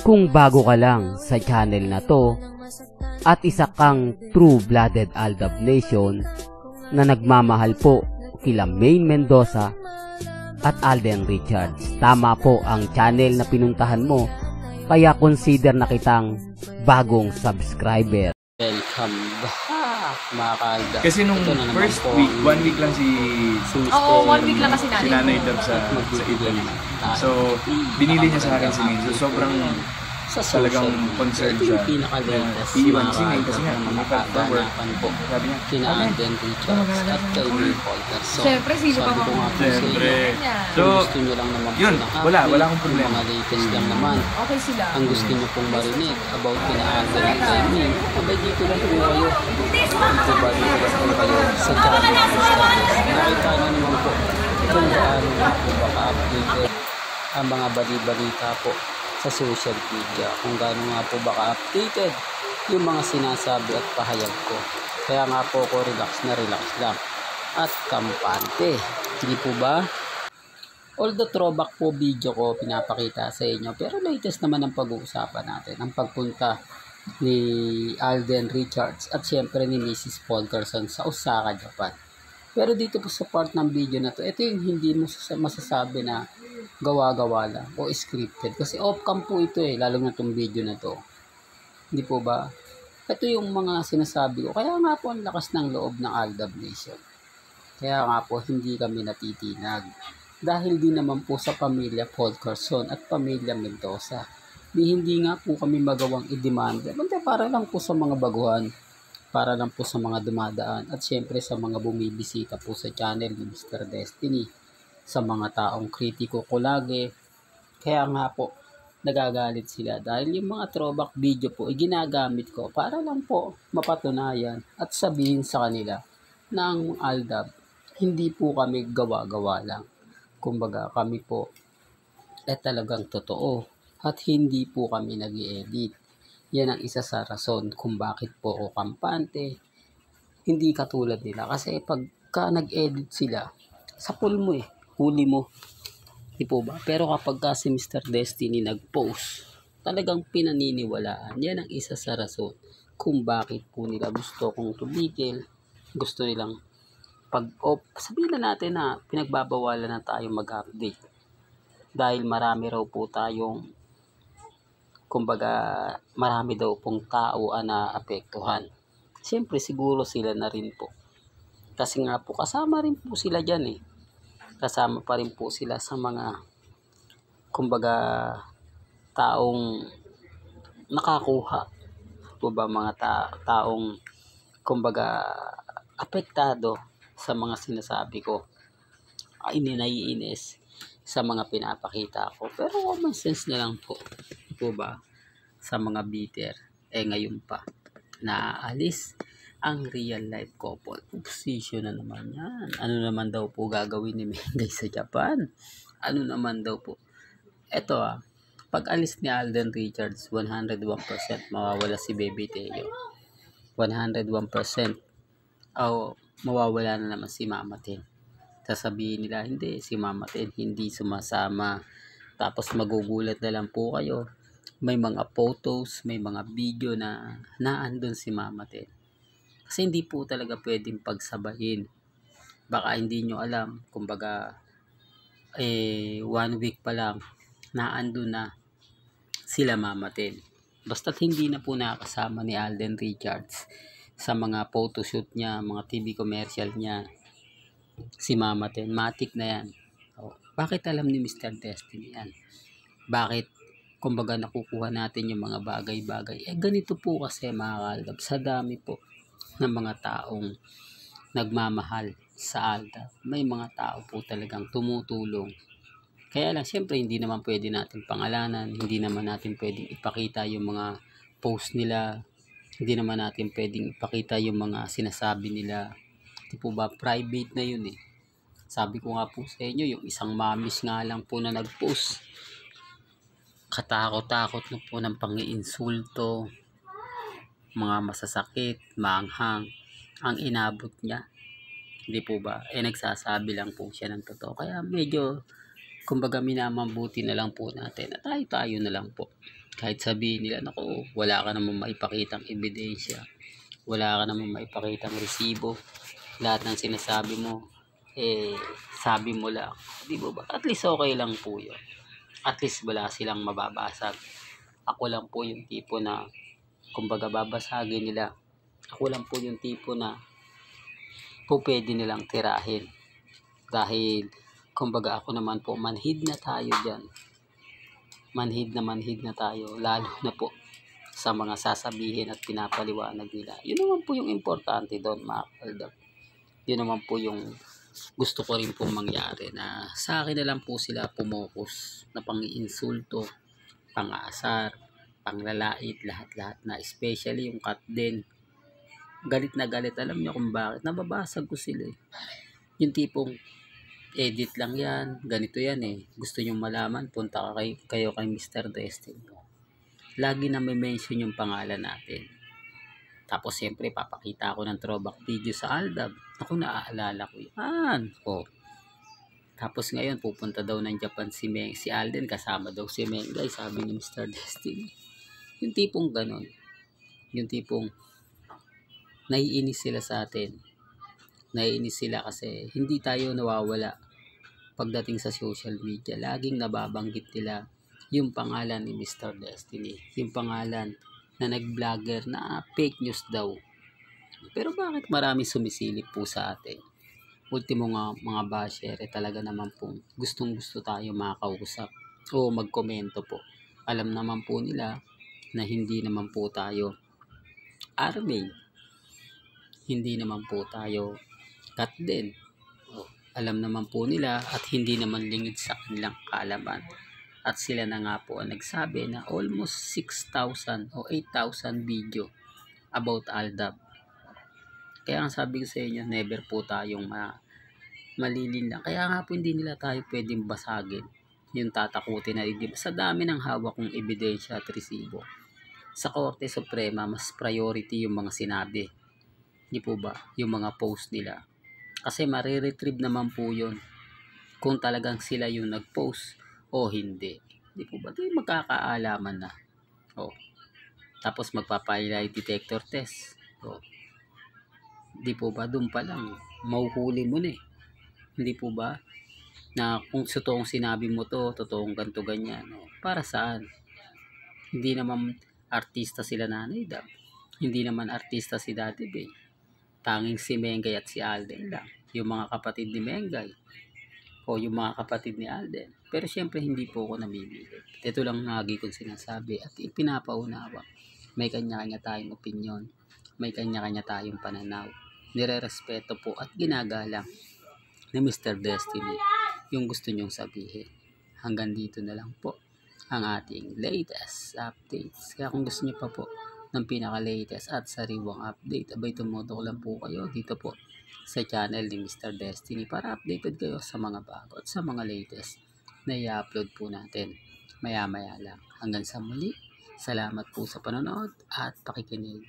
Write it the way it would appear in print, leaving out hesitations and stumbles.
Kung bago ka lang sa channel na to at isa kang true-blooded Aldab Nation na nagmamahal po kila Maine Mendoza at Alden Richards, tama po ang channel na pinuntahan mo, kaya consider na kitang bagong subscriber. Welcome back mga ka-Aldab. Kasi nung first week, 1 week lang si Oo, 1 week lang kasi si Nanay Dab sa Italy. So, binili niya sa akin si Maine. So, sobrang talagang concerned siya. Iiwan si Maine kasi nga, lumipat sa work. Sabi niya, Kina Alden Richards at kay Will Polterson. Siyempre, sino pa mga siyempre. So, gusto nyo lang naman yun, wala akong problema. Mga latest lang naman. Okay sila. Ang gusto nyo pong marinig about kina Alden at kay Maine, abay dito lang po kayo. Diba dito lang po kayo sa channel ng nakita nyo naman po kung gaano na po baka-updated ang mga bali-balita po sa social media, kung gaano nga po baka updated yung mga sinasabi at pahayag ko. Kaya nga po ko relax lang at kampante, hindi po ba? Although throwback po video ko pinapakita sa inyo, pero latest naman ang pag-uusapan natin, ang pagpunta ni Alden Richards at syempre ni Mrs. Polterson sa Osaka, Japan. Pero dito po sa part ng video na to, ito yung hindi mo masasabi na gawa-gawa lang o scripted. Kasi off-cam po ito lalo na itong video na to. Hindi po ba? Ito yung mga sinasabi ko. Kaya nga po ang lakas ng loob ng Aldab Nation. Kaya nga po hindi kami natitinag. Dahil din naman po sa pamilya Polterson at pamilya Mendoza. Hindi nga po kami magawang i-demand. Para lang po sa mga baguhan. Para lang po sa mga dumadaan. At syempre sa mga bumibisita po sa channel ni Mr. Destiny. Sa mga taong kritiko ko lagi. Kaya nga po, nagagalit sila dahil yung mga throwback video po ginagamit ko para lang po mapatunayan at sabihin sa kanila na ang Aldab, hindi po kami gawa-gawa lang. Kumbaga kami po talagang totoo at hindi po kami nag-i-edit. Yan ang isa sa rason kung bakit po ako kampante. Hindi katulad nila kasi pagka nag-edit sila, sapul mo huli mo. Di po ba? Pero kapag si Mr. Destiny nag-post, talagang pinaniniwalaan. Yan ang isa sa rason kung bakit po nila gusto kong tumigil. Gusto nilang sabihin na natin na pinagbabawalan na tayo mag-update. Dahil marami raw po tayong, kumbaga, marami daw pong tao na apektuhan. Siyempre siguro sila na rin po. Kasi nga po kasama rin po sila dyan kasama pa rin po sila sa mga kumbaga taong nakakuha po ba mga taong kumbaga apektado sa mga sinasabi ko, naiinis sa mga pinapakita ko, pero common sense na lang po ba sa mga bitter ngayon pa naalis ang real life couple. Position na naman yan. Ano naman daw po gagawin ni Mengay sa Japan? Ano naman daw po? Ito pag alis ni Alden Richards, 101% mawawala si Baby Teo. 101% mawawala na naman si Mama Ten. Sasabihin nila, hindi, si Mama Ten hindi sumasama. Tapos magugulat na lang po kayo. May mga photos, may mga video na naandun si Mama Ten. Kasi hindi po talaga pwedeng pagsabayin. Baka hindi nyo alam, kumbaga 1 week pa lang naandun na sila Mama Ten. Basta't hindi na po nakasama ni Alden Richards sa mga photoshoot niya, mga TV commercial niya, si Mama Ten, matik na yan. Bakit alam ni Mr. Destiny yan? Bakit kumbaga nakukuha natin yung mga bagay-bagay? Ganito po kasi mga Aldab, sa dami po ng mga taong nagmamahal sa Aldab, may mga tao po talagang tumutulong. Kaya lang siyempre hindi naman pwede natin pangalanan, hindi naman natin pwedeng ipakita yung mga post nila, hindi naman natin pwedeng ipakita yung mga sinasabi nila. Di po ba, private na yun Sabi ko nga po sa inyo, yung isang mamis nga lang po na nag-post, katakot-takot na po ng pang-iinsulto, mga masasakit, maanghang ang inabot niya. Hindi po ba? Nagsasabi lang po siya ng totoo. Kaya medyo kumbaga minamambuti na lang po natin at tayo na lang po. Kahit sabihin nila, naku, wala ka namang maipakitang ebidensya, wala ka namang maipakitang resibo, lahat ng sinasabi mo, sabi mo lang, di ba? At least okay lang po yun. At least wala silang mababasag. Ako lang po yung tipo na, kumbaga babasagin nila. Ako lang po yung tipo na po pwede nilang tirahin. Dahil, kumbaga ako naman po, manhid na tayo dyan. Manhid na tayo. Lalo na po sa mga sasabihin at pinapaliwanag nila. Yun naman po yung importante doon, mga kaldab. Yun naman po yung gusto ko rin pong mangyari, na sa akin na lang po sila pumokus na pang-iinsulto, pang-aasar, panglalait, lahat-lahat na, especially yung cut din. Galit na galit, alam niyo kung bakit, nababasag ko sila yung tipong edit lang yan, ganito yan gusto nyo malaman, punta kayo kay Mr. Destiny. Lagi na may mention yung pangalan natin. Tapos siyempre papakita ako ng throwback video sa Aldab. Ako naaalala ko yan. Tapos ngayon pupunta daw ng Japan si Alden, kasama daw si Mengay, sabi ni Mr. Destiny. Yung tipong ganon. Yung tipong naiinis sila sa atin. Naiinis sila kasi hindi tayo nawawala pagdating sa social media. Laging nababanggit nila yung pangalan ni Mr. Destiny. Yung pangalan na nag-vlogger na fake news daw. Pero bakit marami sumisilip po sa atin? Ultimo nga mga basher, talaga naman po gustong gusto tayo makausap o magkomento po. Alam naman po nila na hindi naman po tayo army. Hindi naman po tayo cut din. Alam naman po nila at hindi naman lingid sa kanilang kaalaman. At sila na nga po ang nagsabi na almost 6,000 o 8,000 video about Aldab. Kaya ang sabi ko sa inyo, never po tayong malilin lang. Kaya nga po hindi nila tayo pwedeng basagin. Yung tatakutin na sa dami ng hawak kong ebidensya at resibo. Sa Korte Suprema, mas priority yung mga sinabi. Hindi po ba? Yung mga post nila. Kasi mariretrieve naman po yun kung talagang sila yung nag-post o hindi. Di po ba? Di magkakaalaman na. Tapos magpapa-lie detector test. Di po ba? Doon pa lang, mahuhuli mo na Hindi po ba? Na kung totoong sinabi mo to, totoong ganto ganyan. Para saan? Hindi naman artista sila Nanay Dab. Hindi naman artista si Daddy Bay. Tanging si Mengay at si Alden lang. Yung mga kapatid ni Mengay. O yung mga kapatid ni Alden. Pero syempre hindi po ako namimili. Ito lang lagi kong sinasabi at ipinapaunawa. May kanya-kanya tayong opinyon. May kanya-kanya tayong pananaw. Nire-respeto po at ginagalang ni Mr. Destiny yung gusto nyong sabihin. Hanggang dito na lang po ang ating latest updates. Kaya kung gusto nyo pa po ng pinaka-latest at sariwang update, abay tumutok lang po kayo dito po sa channel ni Mr. Destiny para updated kayo sa mga bago at sa mga latest na i-upload po natin maya-maya lang. Hanggang sa muli, salamat po sa panonood at pakikinig.